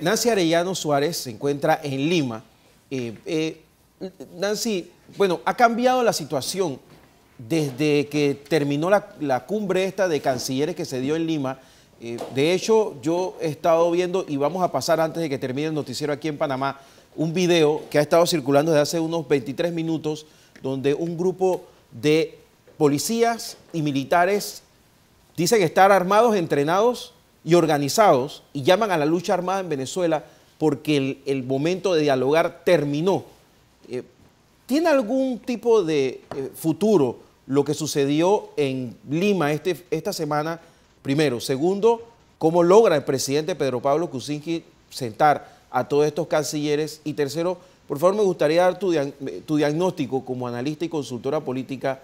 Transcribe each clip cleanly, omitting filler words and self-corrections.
Nancy Arellano Suárez se encuentra en Lima. Nancy, bueno, ha cambiado la situación desde que terminó la cumbre esta de cancilleres que se dio en Lima. De hecho, yo he estado viendo, y vamos a pasar antes de que termine el noticiero aquí en Panamá, un video que ha estado circulando desde hace unos 23 minutos, donde un grupo de policías y militares dicen estar armados, entrenados y organizados, y llaman a la lucha armada en Venezuela porque el momento de dialogar terminó. ¿Tiene algún tipo de futuro lo que sucedió en Lima esta semana? Primero. Segundo, ¿cómo logra el presidente Pedro Pablo Kuczynski sentar a todos estos cancilleres? Y tercero, por favor, me gustaría dar tu diagnóstico como analista y consultora política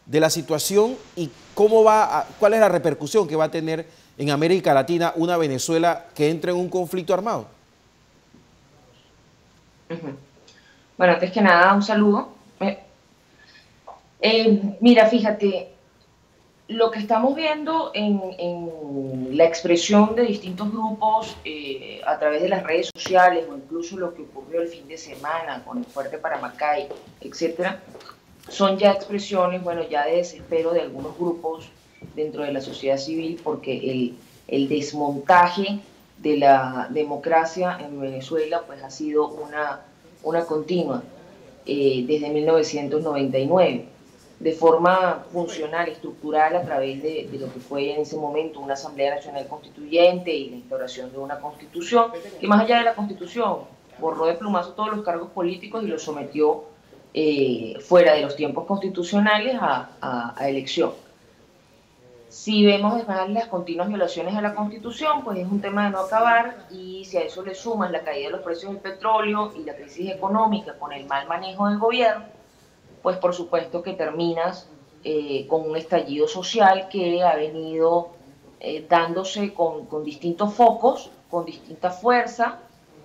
de la situación y cuál es la repercusión que va a tener en América Latina una Venezuela que entre en un conflicto armado. Bueno, antes que nada, un saludo. Mira, fíjate, lo que estamos viendo en la expresión de distintos grupos a través de las redes sociales o incluso lo que ocurrió el fin de semana con el Fuerte Paramacay, etcétera, son ya expresiones, bueno, ya de desespero de algunos grupos dentro de la sociedad civil porque el desmontaje de la democracia en Venezuela pues ha sido una continua desde 1999. De forma funcional, estructural, a través de lo que fue en ese momento una Asamblea Nacional Constituyente y la instauración de una Constitución, que más allá de la Constitución, borró de plumazo todos los cargos políticos y los sometió fuera de los tiempos constitucionales a elección. Si vemos además las continuas violaciones a la Constitución, pues es un tema de no acabar, y si a eso le sumas la caída de los precios del petróleo y la crisis económica con el mal manejo del gobierno, pues por supuesto que terminas con un estallido social que ha venido dándose con distintos focos, con distinta fuerza,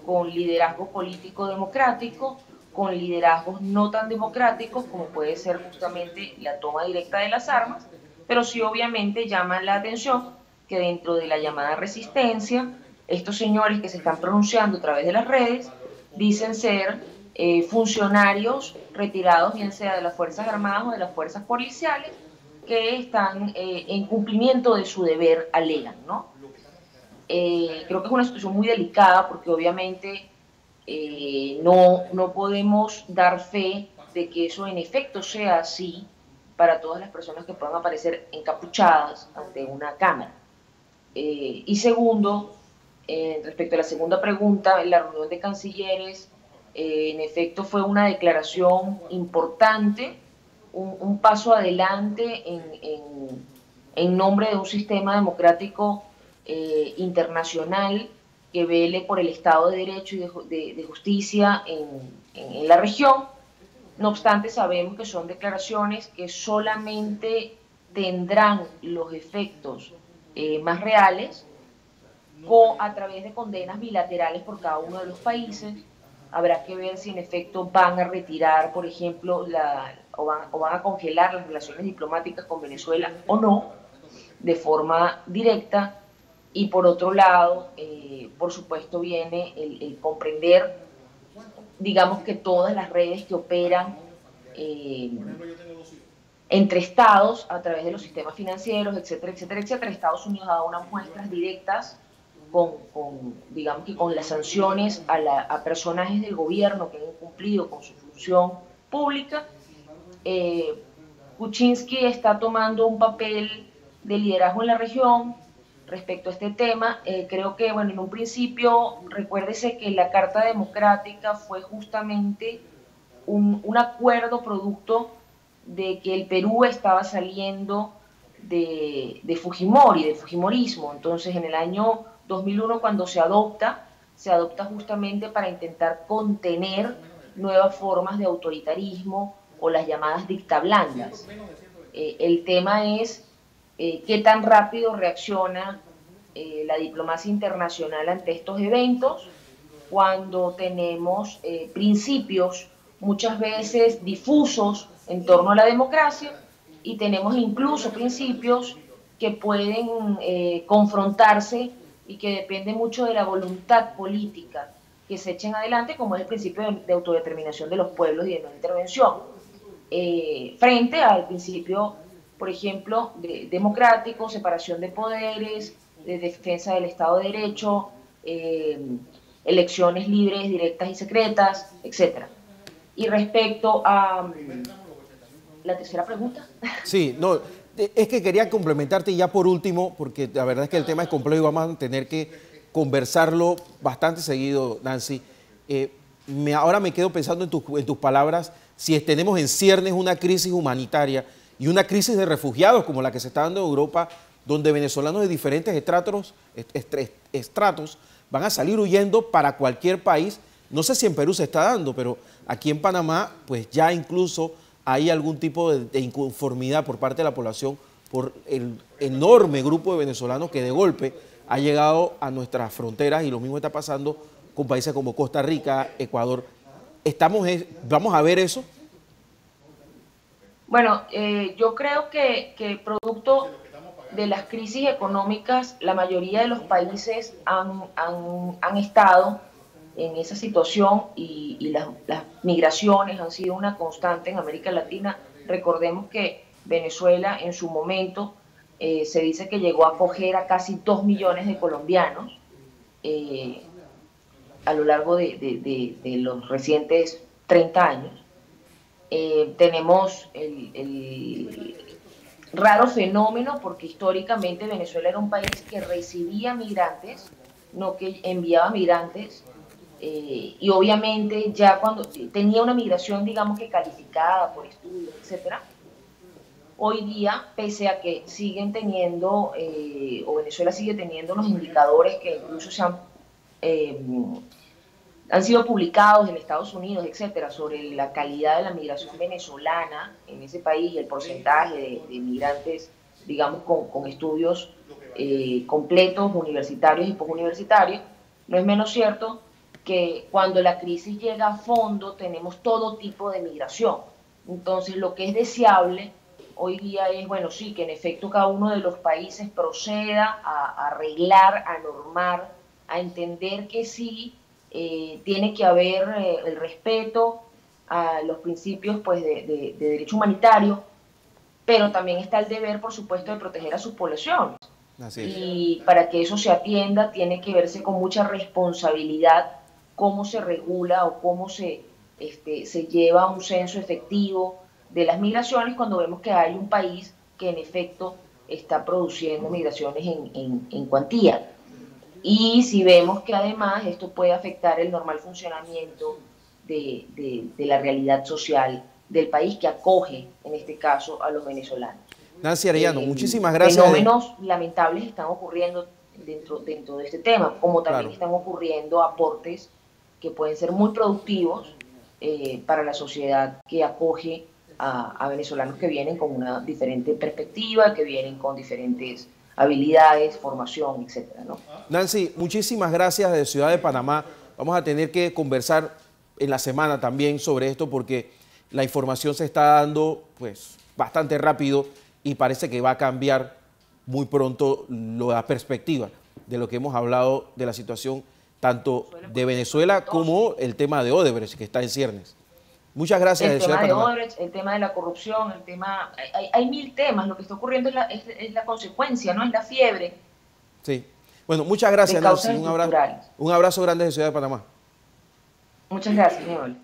con liderazgo político democrático, con liderazgos no tan democráticos como puede ser justamente la toma directa de las armas, pero sí obviamente llama la atención que dentro de la llamada resistencia, estos señores que se están pronunciando a través de las redes dicen ser funcionarios retirados, bien sea de las Fuerzas Armadas o de las Fuerzas Policiales, que están en cumplimiento de su deber, alegan, ¿no? Creo que es una situación muy delicada porque obviamente no podemos dar fe de que eso en efecto sea así para todas las personas que puedan aparecer encapuchadas ante una cámara. Y segundo, respecto a la segunda pregunta, en la reunión de cancilleres, en efecto fue una declaración importante, un paso adelante en nombre de un sistema democrático internacional que vele por el Estado de Derecho y de justicia en la región. No obstante, sabemos que son declaraciones que solamente tendrán los efectos más reales a través de condenas bilaterales por cada uno de los países. Habrá que ver si en efecto van a retirar, por ejemplo, o van a congelar las relaciones diplomáticas con Venezuela o no, de forma directa. Y por otro lado, por supuesto, viene el comprender, digamos, que todas las redes que operan entre estados a través de los sistemas financieros, etcétera, etcétera, etcétera. Estados Unidos ha dado unas muestras directas digamos que con las sanciones a personajes del gobierno que han incumplido con su función pública. Kuczynski está tomando un papel de liderazgo en la región respecto a este tema. Creo que, bueno, en un principio, recuérdese que la Carta Democrática fue justamente un acuerdo producto de que el Perú estaba saliendo de Fujimori, de Fujimorismo. Entonces, en el año 2001, cuando se adopta justamente para intentar contener nuevas formas de autoritarismo o las llamadas dictablandas. El tema es qué tan rápido reacciona la diplomacia internacional ante estos eventos cuando tenemos principios muchas veces difusos en torno a la democracia y tenemos incluso principios que pueden confrontarse y que depende mucho de la voluntad política que se echen adelante, como es el principio de autodeterminación de los pueblos y de no intervención, frente al principio, por ejemplo, democrático, separación de poderes, de defensa del Estado de Derecho, elecciones libres, directas y secretas, etc. Y respecto a la tercera pregunta. Sí, no, es que quería complementarte ya por último, porque la verdad es que el tema es complejo y vamos a tener que conversarlo bastante seguido, Nancy. Ahora me quedo pensando en tus palabras, si tenemos en ciernes una crisis humanitaria y una crisis de refugiados como la que se está dando en Europa, donde venezolanos de diferentes estratos van a salir huyendo para cualquier país. No sé si en Perú se está dando, pero aquí en Panamá, pues ya incluso hay algún tipo de inconformidad por parte de la población por el enorme grupo de venezolanos que de golpe ha llegado a nuestras fronteras, y lo mismo está pasando con países como Costa Rica, Ecuador. ¿Vamos a ver eso? Bueno, yo creo que producto de las crisis económicas, la mayoría de los países han estado en esa situación, y las migraciones han sido una constante en América Latina. Recordemos que Venezuela en su momento se dice que llegó a acoger a casi 2 millones de colombianos a lo largo de los recientes 30 años. Tenemos el raro fenómeno, porque históricamente Venezuela era un país que recibía migrantes, no que enviaba migrantes, y obviamente ya cuando tenía una migración, digamos que calificada por estudios, etcétera. Hoy día, pese a que siguen teniendo, o Venezuela sigue teniendo unos indicadores que incluso han sido publicados en Estados Unidos, etcétera, sobre la calidad de la migración venezolana en ese país y el porcentaje de migrantes, digamos, con estudios completos, universitarios y postuniversitarios, no es menos cierto que cuando la crisis llega a fondo tenemos todo tipo de migración. Entonces, lo que es deseable hoy día es, bueno, sí, que en efecto cada uno de los países proceda a arreglar, a normar, a entender que sí, tiene que haber el respeto a los principios, pues, de derecho humanitario, pero también está el deber, por supuesto, de proteger a sus poblaciones. Así es. Y para que eso se atienda, tiene que verse con mucha responsabilidad cómo se regula o cómo se lleva un censo efectivo de las migraciones, cuando vemos que hay un país que en efecto está produciendo migraciones en cuantía. Y si vemos que además esto puede afectar el normal funcionamiento de la realidad social del país que acoge, en este caso, a los venezolanos. Nancy Arellano, muchísimas gracias. Fenómenos lamentables están ocurriendo dentro de este tema, como también están ocurriendo aportes que pueden ser muy productivos para la sociedad que acoge a venezolanos que vienen con una diferente perspectiva, que vienen con diferentes habilidades, formación, etcétera, ¿no? Nancy, muchísimas gracias desde Ciudad de Panamá. Vamos a tener que conversar en la semana también sobre esto, porque la información se está dando pues bastante rápido y parece que va a cambiar muy pronto la perspectiva de lo que hemos hablado de la situación tanto de Venezuela como el tema de Odebrecht, que está en ciernes. Muchas gracias. El tema de Odebrecht, el tema de la corrupción, el tema, hay mil temas. Lo que está ocurriendo es la consecuencia, no es la fiebre. Sí. Bueno, muchas gracias, Nancy. Un abrazo grande desde Ciudad de Panamá. Muchas gracias, Nicole.